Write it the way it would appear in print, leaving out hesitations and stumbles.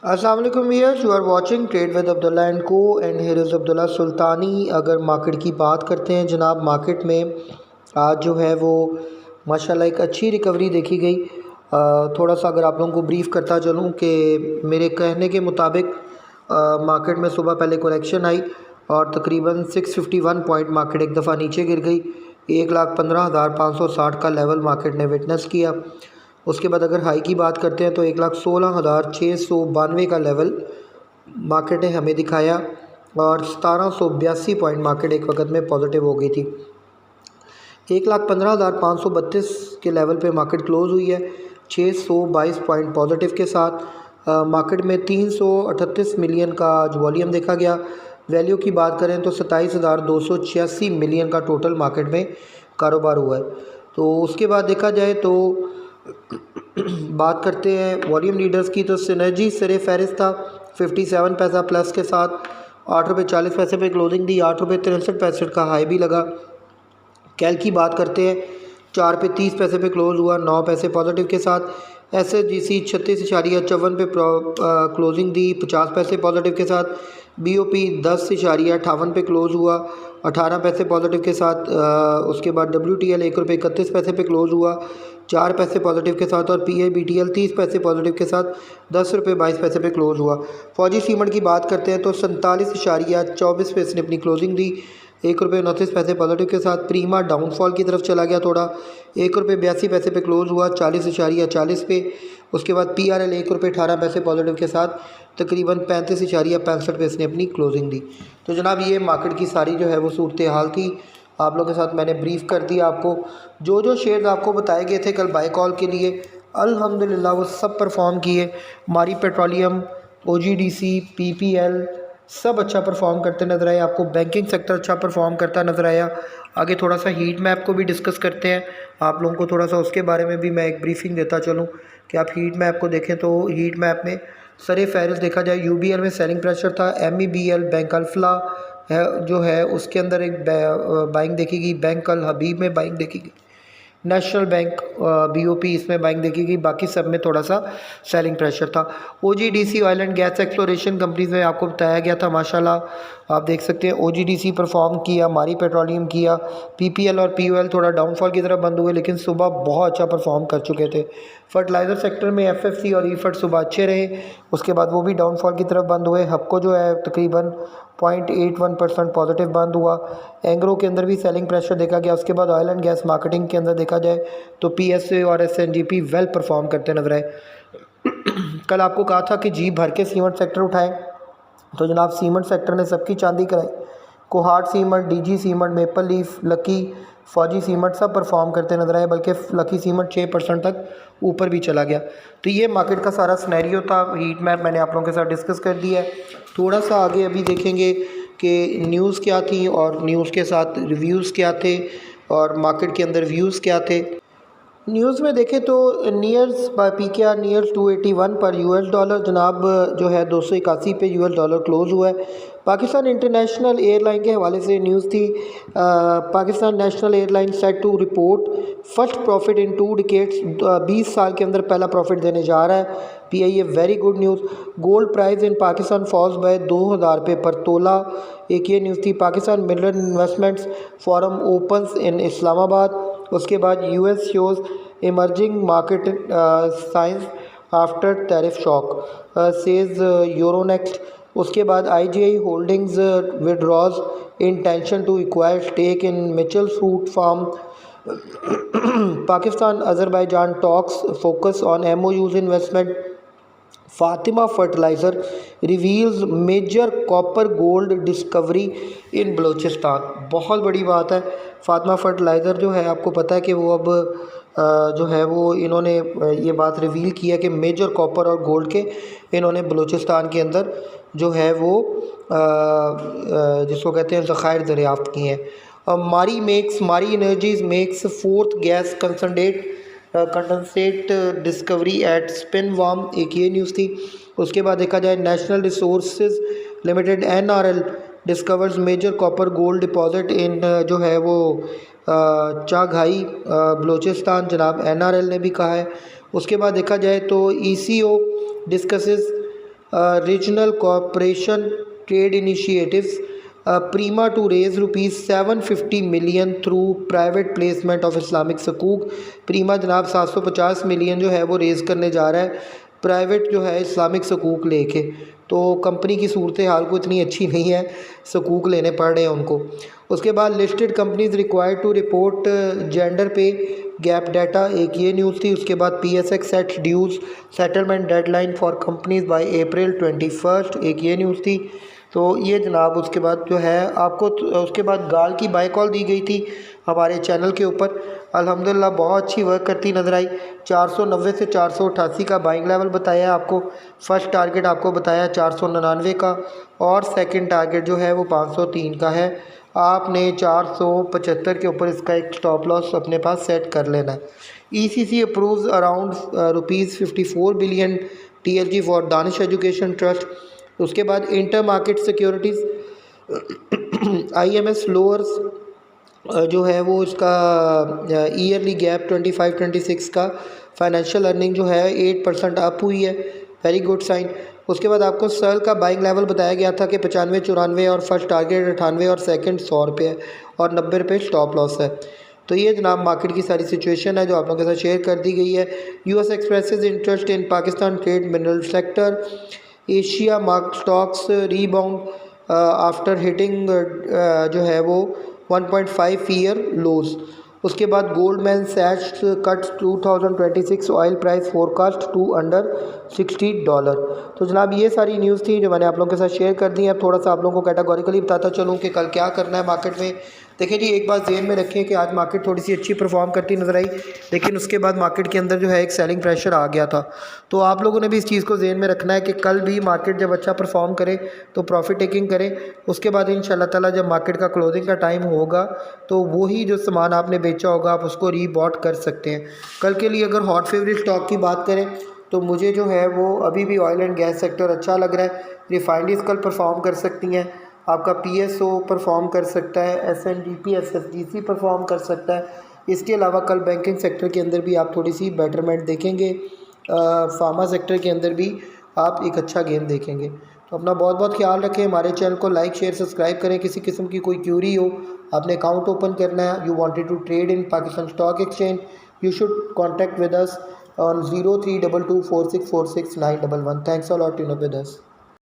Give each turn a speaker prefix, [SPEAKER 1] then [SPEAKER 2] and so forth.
[SPEAKER 1] अस्सलाम वालेकुम viewers, you are watching trade with Abdullah and co and here is Abdullah Sultani. अगर market की बात करते हैं जनाब, मार्केट में आज जो है वो माशाल्लाह एक अच्छी रिकवरी देखी गई। थोड़ा सा अगर आप लोगों को ब्रीफ़ करता चलूँ कि मेरे कहने के मुताबिक मार्केट में सुबह पहले करेक्शन आई और तकरीबन 651 पॉइंट मार्केट एक दफ़ा नीचे गिर गई। 1,15,560 का लेवल मार्केट ने विटनेस किया। उसके बाद अगर हाई की बात करते हैं तो 1,16,692 का लेवल मार्केट ने हमें दिखाया और 1782 पॉइंट मार्केट एक वक्त में पॉजिटिव हो गई थी। 1,15,532 के लेवल पे मार्केट क्लोज़ हुई है 622 पॉइंट पॉजिटिव के साथ। मार्केट में 338 मिलियन का आज वॉल्यूम देखा गया। वैल्यू की बात करें तो 27,286 मिलियन का टोटल मार्केट में कारोबार हुआ है। तो उसके बाद देखा जाए तो बात करते हैं वॉल्यूम लीडर्स की, तो सिनर्जी सरे फहरिस्त था 57 पैसा प्लस के साथ, 8 रुपये 40 पैसे पे क्लोजिंग दी, 8 रुपये 63 पैसे का हाई भी लगा। कैल की बात करते हैं 4 पे 30 पैसे पे क्लोज़ हुआ, 9 पैसे पॉजिटिव के साथ। SSGC 36.54 पे क्लोजिंग दी, 50 पैसे पॉजिटिव के साथ। BOP 10.58 पे क्लोज़ हुआ, 18 पैसे पॉजिटिव के साथ। उसके बाद WTL 1 रुपये 31 पैसे पे क्लोज़ हुआ, 4 पैसे पॉजिटिव के साथ। और PIBTL 30 पैसे पॉजिटिव के साथ 10 रुपये 22 पैसे पे क्लोज़ हुआ। फौजी सीमेंट की बात करते हैं तो 47.24 पे इसने अपनी क्लोजिंग दी, 1 रुपये 29 पैसे पॉजिटिव के साथ। प्रीमा डाउनफॉल की तरफ चला गया थोड़ा, 1 रुपये 82 पैसे पे क्लोज़ हुआ 40.40 पे। उसके बाद PRL 1 रुपये 18 पैसे पॉजिटिव के साथ तकरीबन 35.65 पे इसने अपनी क्लोजिंग दी। तो जनाब ये मार्केट की सारी जो है वो सूरत हाल थी। आप लोगों के साथ मैंने ब्रीफ़ कर दिया आपको। जो शेयर्स आपको बताए गए थे कल बाय कॉल के लिए, अल्हम्दुलिल्लाह वो सब परफॉर्म किए। मारी पेट्रोलियम, OGDC, PPL सब अच्छा परफॉर्म करते नज़र आए। आपको बैंकिंग सेक्टर अच्छा परफॉर्म करता नज़र आया। आगे थोड़ा सा हीट मैप को भी डिस्कस करते हैं, आप लोगों को थोड़ा सा उसके बारे में भी मैं एक ब्रीफिंग देता चलूँ कि आप हीट मैप को देखें। तो हीट मैप में सरे फहरिस्त देखा जाए, UBL में सेलिंग प्रेशर था। MEBL बैंक अल्फला है जो है उसके अंदर एक बाइंग देखी गई, बैंक अल हबीब में बाइंग देखी गई, नेशनल बैंक BOP इसमें बाइंग देखी गई, बाकी सब में थोड़ा सा सेलिंग प्रेशर था। OGDC oil and gas exploration companies में आपको बताया गया था, माशाल्लाह आप देख सकते हैं OGDC परफॉर्म किया, मारी पेट्रोलियम किया। PPL और POL थोड़ा डाउनफॉल की तरफ बंद हुए लेकिन सुबह बहुत अच्छा परफॉर्म कर चुके थे। फर्टिलाइज़र सेक्टर में FFC और EFED सुबह अच्छे रहे, उसके बाद वो भी डाउनफॉल की तरफ बंद हुए। हबको जो है तकरीबन 0.81% पॉजिटिव बंद हुआ। एंग्रो के अंदर भी सेलिंग प्रेशर देखा गया। उसके बाद ऑयल एंड गैस मार्केटिंग के अंदर देखा जाए तो PSA और SNGP वेल परफॉर्म करते नजर आए। कल आपको कहा था कि जी भर के सीमेंट सेक्टर उठाएं, तो जनाब सीमेंट सेक्टर ने सबकी चांदी कराई। Kohat cement, DG cement, maple leaf, lucky, फौजी सीमेंट सब परफॉर्म करते नजर आए, बल्कि लकी सीमेंट 6% तक ऊपर भी चला गया। तो ये मार्केट का सारा सिनेरियो था। हीट मैप मैंने आप लोगों के साथ डिस्कस कर दिया है। थोड़ा सा आगे अभी देखेंगे कि न्यूज़ क्या थी और न्यूज़ के साथ रिव्यूज़ क्या थे और मार्केट के अंदर व्यूज़ क्या थे। न्यूज़ में देखें तो नियर्स PKR नियर्स 281 पर $, जनाब जो है 281 पे $, क्लोज़ हुआ है। पाकिस्तान इंटरनेशनल एयरलाइन के हवाले से न्यूज़ थी, Pakistan national airline set to report first profit in 2 decades, 20 साल के अंदर पहला प्रॉफिट देने जा रहा है। PIA very good news. Gold price in Pakistan falls by 2000 रुपये पर तोला, एक ये न्यूज़ थी। Pakistan mineral investments forum opens in Islamabad. उसके बाद US shows emerging market signs after tariff shock says Euronext. उसके बाद IGI holdings withdraws intention to acquire stake in Mitchell fruit farm. Pakistan Azerbaijan talks focus on MOUs investment. Fatima fertiliser reveals major copper gold discovery in Balochistan. बहुत बड़ी बात है। Fatima fertiliser जो है आपको पता है कि वो अब जो है वो इन्होंने ये बात रिवील किया कि मेजर कॉपर और गोल्ड के इन्होंने बलूचिस्तान के अंदर जो है वो जिसको कहते हैं ज़खायर दरियाफ़्त किए हैं। Mari energies makes 4th gas condensate discovery at Spinwam, एक ये न्यूज़ थी। उसके बाद देखा जाए national resources limited NRL discovers major copper gold deposit in जो है वो चाघाई बलूचिस्तान, जनाब NRL ने भी कहा है। उसके बाद देखा जाए तो ECO discusses regional corporation trade initiatives प्रीमा to raise ₹750 million through private placement of Islamic सकूक। प्रीमा जनाब 750 मिलियन जो है वो रेज़ करने जा रहा है प्राइवेट जो है इस्लामिक सकूक लेके। तो कंपनी की सूरत हाल को इतनी अच्छी नहीं है, सकूक लेने पड़ रहे हैं उनको। उसके बाद listed companies required to report gender pay gap data, एक ये न्यूज़ थी। उसके बाद PSX sets dues settlement deadline for companies by April 21, एक ये न्यूज़ थी। तो ये जनाब उसके बाद जो है आपको उसके बाद गाल की बाय कॉल दी गई थी हमारे चैनल के ऊपर। अल्हम्दुलिल्लाह बहुत अच्छी वर्क करती नज़र आई। 490 से 488 का बाइंग लेवल बताया आपको। फर्स्ट टारगेट आपको बताया 499 का और सेकंड टारगेट जो है वो 503 का है। आपने 475 के ऊपर इसका एक स्टॉप लॉस अपने पास सेट कर लेना है। ECC approves around ₹54 billion TLG for Danish education trust. उसके बाद inter market securities IMS lowers जो है वो इसका ईयरली गैप 25-26 का फाइनेंशियल अर्निंग जो है 8% अप हुई है, वेरी गुड साइन। उसके बाद आपको सर्ल का बाइंग लेवल बताया गया था कि 95-94 और फर्स्ट टारगेट 98 और सेकंड 100 रुपये है और 90 रुपये स्टॉप लॉस है। तो ये जनाब मार्केट की सारी सिचुएशन है जो आप लोगों के साथ शेयर कर दी गई है। US expresses interest in Pakistan trade mineral sector. Asia mark stocks rebound after hitting जो है वो 1.5 ईयर लोज। उसके बाद Goldman Sachs cuts 2026 oil price forecast to under $60। तो जनाब ये सारी न्यूज़ थी जो मैंने आप लोगों के साथ शेयर कर दी है। अब थोड़ा सा आप लोगों को कैटेगोरिकली बताता चलूँ कि कल क्या करना है मार्केट में। देखिए जी, एक बात ज़हन में रखें कि आज मार्केट थोड़ी सी अच्छी परफॉर्म करती नज़र आई, लेकिन उसके बाद मार्केट के अंदर जो है एक सेलिंग प्रेशर आ गया था। तो आप लोगों ने भी इस चीज़ को ज़हन में रखना है कि कल भी मार्केट जब अच्छा परफॉर्म करे तो प्रॉफिट टेकिंग करें। उसके बाद इंशाल्लाह ताला जब मार्केट का क्लोजिंग का टाइम होगा तो वही जो सामान आपने बेचा होगा आप उसको रीबॉट कर सकते हैं। कल के लिए अगर हॉट फेवरेट स्टॉक की बात करें तो मुझे जो है वो अभी भी ऑयल एंड गैस सेक्टर अच्छा लग रहा है। रिफाइनरीज कल परफॉर्म कर सकती हैं, आपका PSO परफॉर्म कर सकता है, SNDP SSGC परफॉर्म कर सकता है। इसके अलावा कल बैंकिंग सेक्टर के अंदर भी आप थोड़ी सी बेटरमेंट देखेंगे, फार्मा सेक्टर के अंदर भी आप एक अच्छा गेम देखेंगे। तो अपना बहुत बहुत ख्याल रखें। हमारे चैनल को लाइक शेयर सब्सक्राइब करें। किसी किस्म की कोई क्यूरी हो, आपने अकाउंट ओपन करना है, you wanted to trade in Pakistan stock exchange, you should contact with us on 03224646 911। Thanks a lot, to know with us.